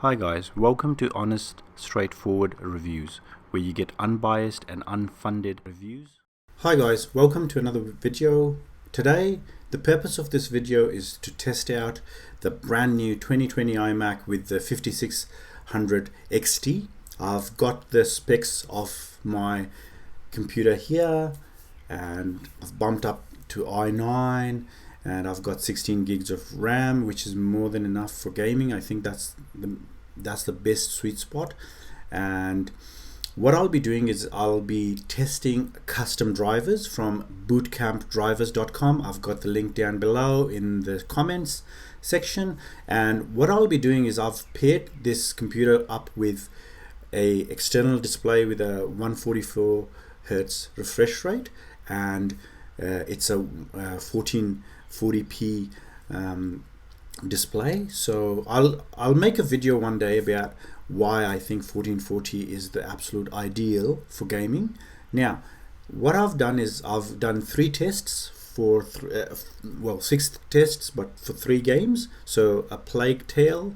Hi guys, welcome to Honest, Straightforward Reviews, where you get unbiased and unfunded reviews. Hi guys, welcome to another video. Today, the purpose of this video is to test out the brand new 2020 iMac with the 5600 XT. I've got the specs of my computer here and I've bumped up to i9 and I've got 16 gigs of RAM, which is more than enough for gaming. I think that's the best sweet spot. And what I'll be doing is I'll be testing custom drivers from bootcampdrivers.com. I've got the link down below in the comments section. And what I'll be doing is I've paired this computer up with a external display with a 144 hertz refresh rate, and it's a 1440p display. So I'll make a video one day about why I think 1440 is the absolute ideal for gaming. Now, what I've done is I've done three tests for six tests, but for three games. So a Plague Tale,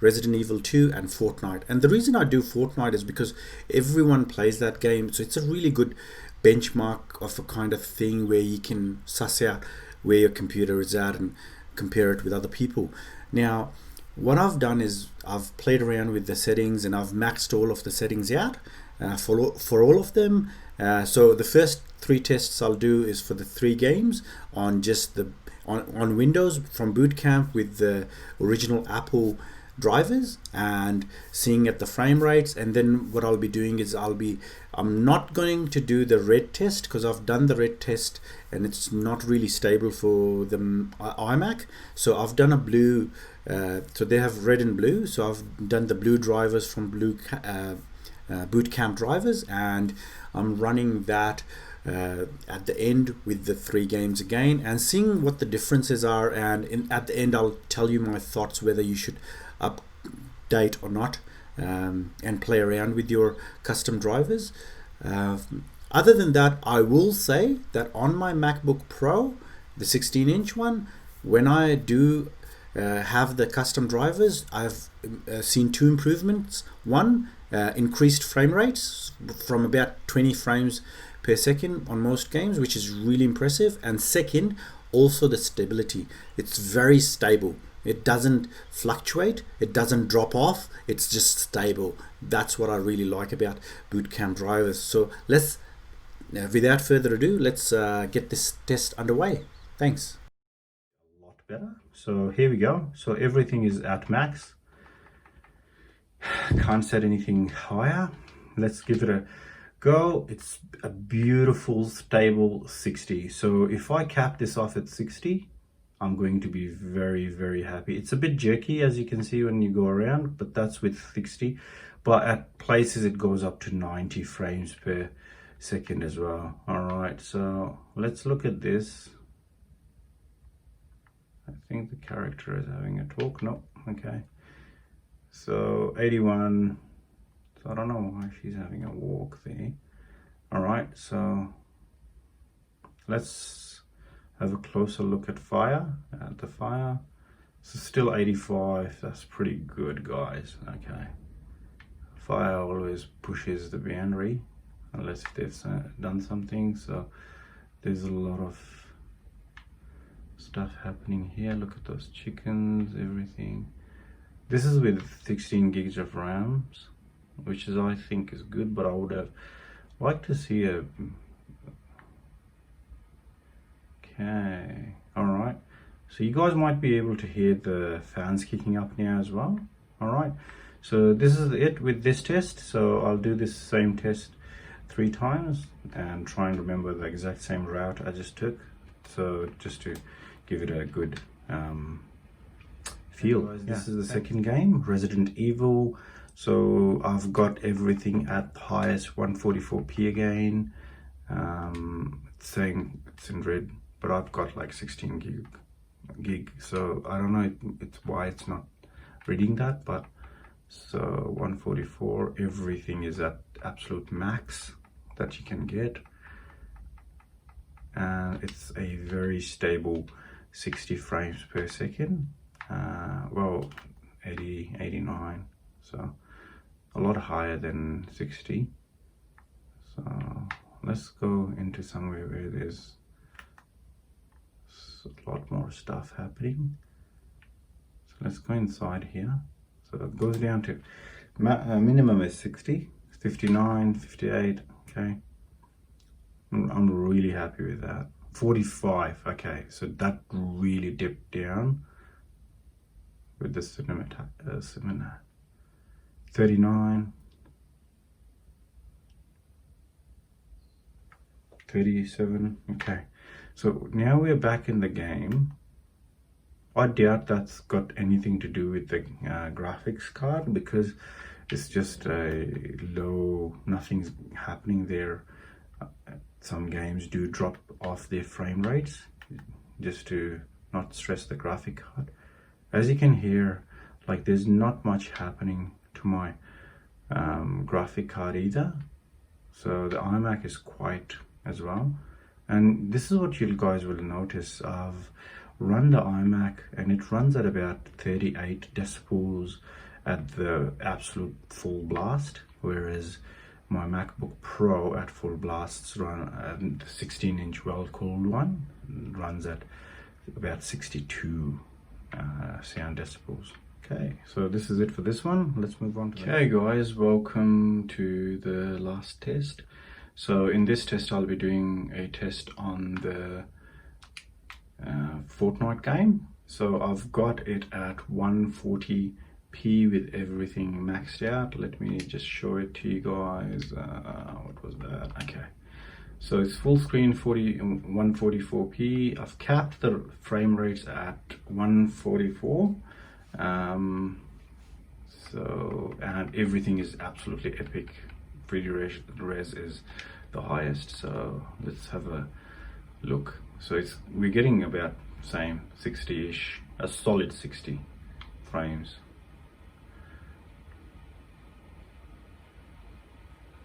Resident Evil 2 and Fortnite. And the reason I do Fortnite is because everyone plays that game, so it's a really good benchmark of a kind of thing where you can suss out where your computer is at and compare it with other people. Now, what I've done is I've played around with the settings and I've maxed all of the settings out for all of them. So the first three tests I'll do is for the three games on just on Windows from Boot Camp with the original Apple drivers and seeing at the frame rates. And then what I'll be doing is I'm not going to do the red test because I've done the red test and it's not really stable for the iMac. So I've done a blue, so they have red and blue, so I've done the blue drivers from Boot Camp drivers, and I'm running that at the end with the three games again and seeing what the differences are, and at the end I'll tell you my thoughts whether you should update or not, and play around with your custom drivers. Other than that, I will say that on my MacBook Pro, the 16-inch one, when I do have the custom drivers, I've seen two improvements. One, increased frame rates from about 20 frames per second on most games, which is really impressive. And second, also the stability. It's very stable. It doesn't fluctuate, it doesn't drop off, it's just stable. That's what I really like about Boot Camp drivers. So let's, without further ado, let's get this test underway. Thanks. A lot better. So here we go. So everything is at max. Can't set anything higher. Let's give it a go. It's a beautiful, stable 60. So if I cap this off at 60, I'm going to be very, very happy. It's a bit jerky, as you can see when you go around, but that's with 60. But at places it goes up to 90 frames per second as well. All right, so let's look at this. I think the character is having a talk. No, okay. So 81, so I don't know why she's having a walk there. All right, so let's have a closer look at the fire. So still 85, that's pretty good, guys. Okay, fire always pushes the boundary unless they've done something. So there's a lot of stuff happening here. Look at those chickens, everything. This is with 16 gigs of RAMs, which is, I think, is good, but I would have liked to see a okay. All right, so you guys might be able to hear the fans kicking up now as well. All right, so this is it with this test. So I'll do this same test 3 times and try and remember the exact same route I just took, so just to give it a good feel. This is the second game, Resident Evil. So I've got everything at the highest 144p again. It's saying it's in red, but I've got like 16 gig, so I don't know it's why it's not reading that. But so 144, everything is at absolute max that you can get, and it's a very stable 60 frames per second. Well, 80, 89, so a lot higher than 60. So let's go into somewhere where there's a lot more stuff happening. So let's go inside here. So it goes down to minimum is 60, 59, 58. Okay, I'm really happy with that. 45. Okay, so that really dipped down with the cinema. 39, 37. Okay, so now we're back in the game. I doubt that's got anything to do with the graphics card, because it's just a low, nothing's happening there. Some games do drop off their frame rates just to not stress the graphic card. As you can hear, like, there's not much happening to my graphic card either. So the iMac is quiet as well. And this is what you guys will notice. I've run the iMac and it runs at about 38 decibels at the absolute full blast, whereas my MacBook Pro at full blasts run, the 16-inch well-cooled one runs at about 62 sound decibels. Okay, so this is it for this one. Let's move on to okay guys, welcome to the last test. So in this test I'll be doing a test on the Fortnite game. So I've got it at 140p with everything maxed out. Let me just show it to you guys. What was that? Okay, so it's full screen 144p. I've capped the frame rates at 144. So, and everything is absolutely epic. 3D res is the highest. So let's have a look. So we're getting about same 60-ish, a solid 60 frames.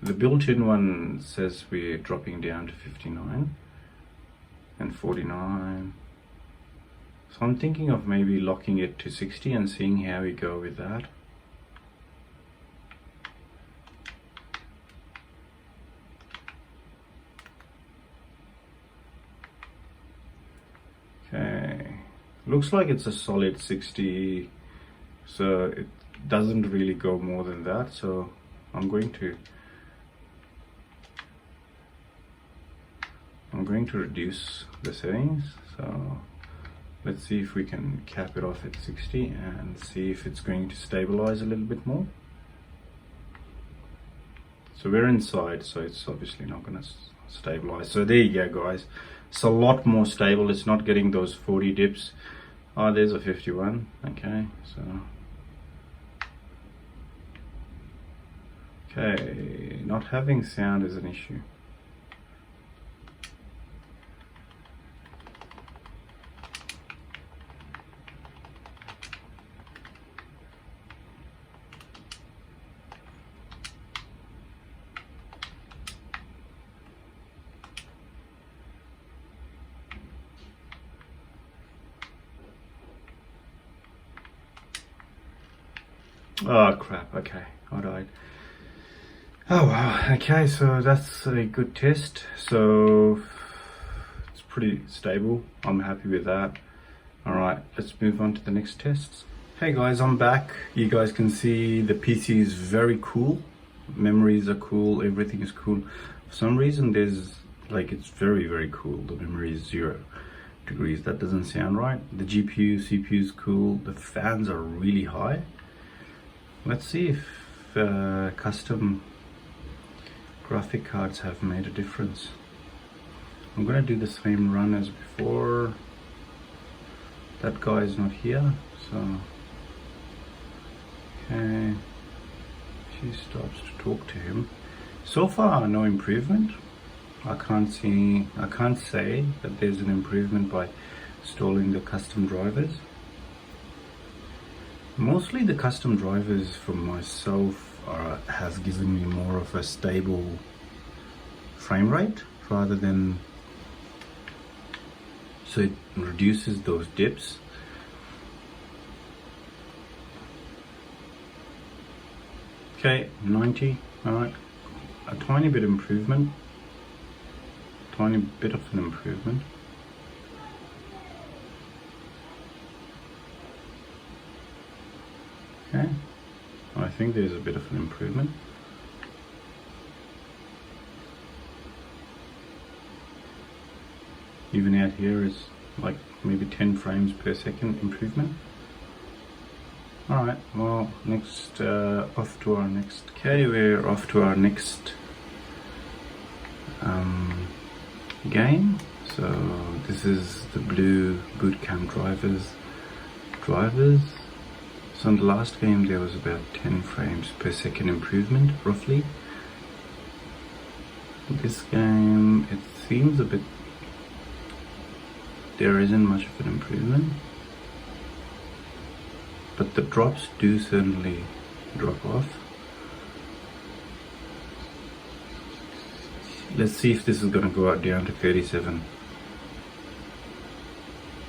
The built-in one says we're dropping down to 59 and 49. So I'm thinking of maybe locking it to 60 and seeing how we go with that. Okay, looks like it's a solid 60, so it doesn't really go more than that. So I'm going to reduce the settings. So let's see if we can cap it off at 60 and see if it's going to stabilize a little bit more. So we're inside, so it's obviously not going to stabilize. So there you go guys, it's a lot more stable. It's not getting those 40 dips. Oh, there's a 51. Okay, so okay, not having sound is an issue. Oh crap, okay, I died. Oh wow, okay, so that's a good test. So it's pretty stable, I'm happy with that. Alright, let's move on to the next tests. Hey guys, I'm back. You guys can see the PC is very cool. Memories are cool, everything is cool. For some reason there's, like, it's very cool. The memory is 0 degrees. That doesn't sound right. The GPU, CPU is cool. The fans are really high. Let's see if custom graphic cards have made a difference. I'm gonna do the same run as before. That guy is not here, so okay. She stops to talk to him. So far, no improvement. I can't say that there's an improvement by installing the custom drivers. Mostly the custom drivers for myself has given me more of a stable frame rate rather than, so it reduces those dips. Okay, 90. All right, a tiny bit improvement. Tiny bit of an improvement. Okay, I think there's a bit of an improvement. Even out here is like maybe 10 frames per second improvement. Alright, well, next, off to our next, okay, we're off to our next game. So this is the blue bootcamp drivers. So in the last game there was about 10 frames per second improvement, roughly. This game, it seems a bit, there isn't much of an improvement, but the drops do certainly drop off. Let's see if this is going to go out down to 37,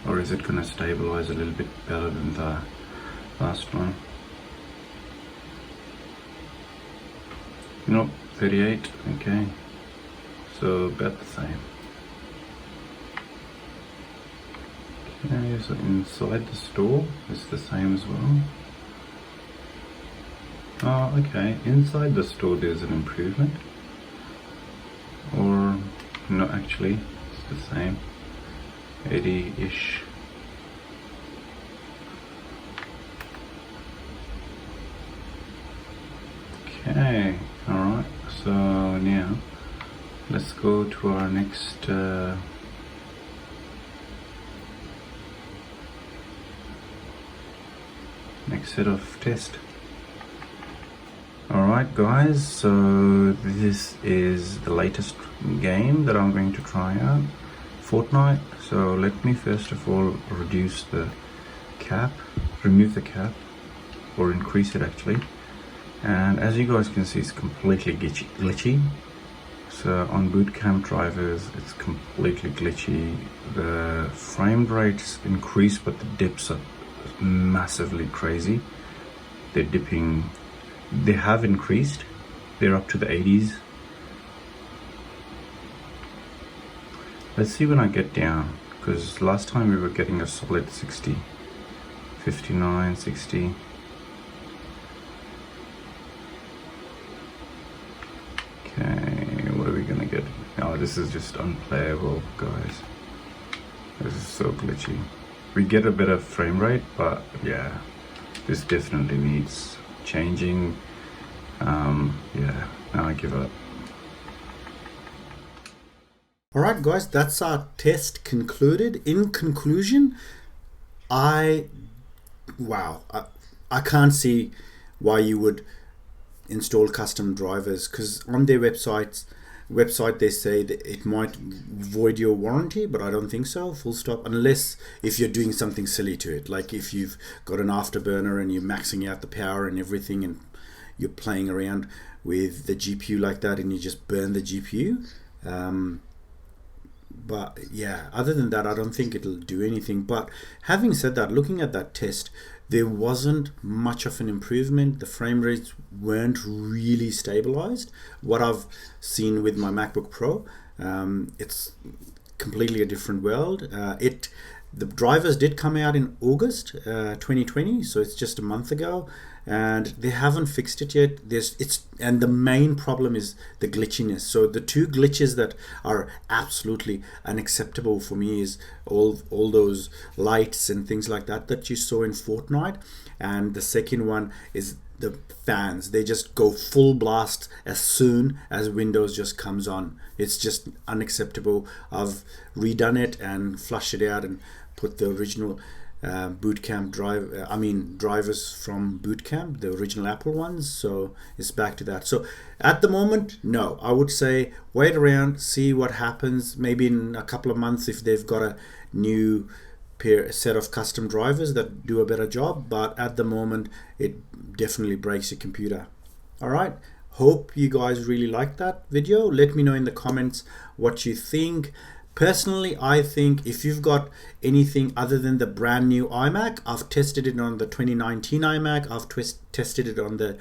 or is it going to stabilize a little bit better than the last one. Nope, 38, okay, so about the same. Okay, so inside the store is the same as well. Oh, okay, inside the store there's an improvement. Or, no, actually, it's the same. 80-ish. Okay, alright, so now let's go to our next set of test. Alright guys, so this is the latest game that I'm going to try out, Fortnite. So let me first of all reduce the cap, remove the cap, or increase it actually. And as you guys can see, it's completely glitchy. So on bootcamp drivers, it's completely glitchy. The frame rates increase, but the dips are massively crazy. They're dipping, they have increased, they're up to the 80s. Let's see when I get down, because last time we were getting a solid 60, 59, 60. Okay, what are we gonna get? Oh, this is just unplayable, guys. This is so glitchy. We get a better frame rate, but yeah, this definitely needs changing. Yeah, now I give up. Alright guys, that's our test concluded. In conclusion, I can't see why you would install custom drivers, because on their website they say that it might void your warranty, but I don't think so, full stop, unless if you're doing something silly to it, like if you've got an afterburner and you're maxing out the power and everything and you're playing around with the GPU like that and you just burn the GPU. But yeah, other than that, I don't think it'll do anything. But having said that, looking at that test, there wasn't much of an improvement. The frame rates weren't really stabilized. What I've seen with my MacBook Pro, it's completely a different world. The drivers did come out in August 2020, so it's just a month ago, and they haven't fixed it yet. And the main problem is the glitchiness. So the two glitches that are absolutely unacceptable for me is all those lights and things like that you saw in Fortnite, and the second one is the fans. They just go full blast as soon as Windows just comes on. It's just unacceptable. I've redone it and flushed it out and put the original bootcamp drivers from bootcamp, the original Apple ones, so it's back to that. So at the moment, no, I would say wait around, see what happens. Maybe in a couple of months if they've got a new set of custom drivers that do a better job, but at the moment it definitely breaks your computer. All right, hope you guys really liked that video. Let me know in the comments what you think. Personally, I think if you've got anything other than the brand new iMac, I've tested it on the 2019 iMac, I've tested it on the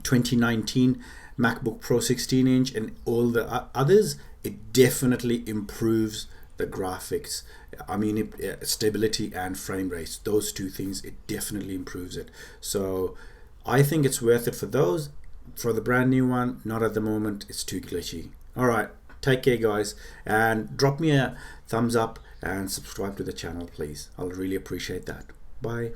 2019 MacBook Pro 16-inch and all the others, it definitely improves the graphics. I mean, stability and frame rates, those two things, it definitely improves it. So I think it's worth it for those. For the brand new one, not at the moment, it's too glitchy. All right, take care guys, and drop me a thumbs up and subscribe to the channel please. I'll really appreciate that. Bye.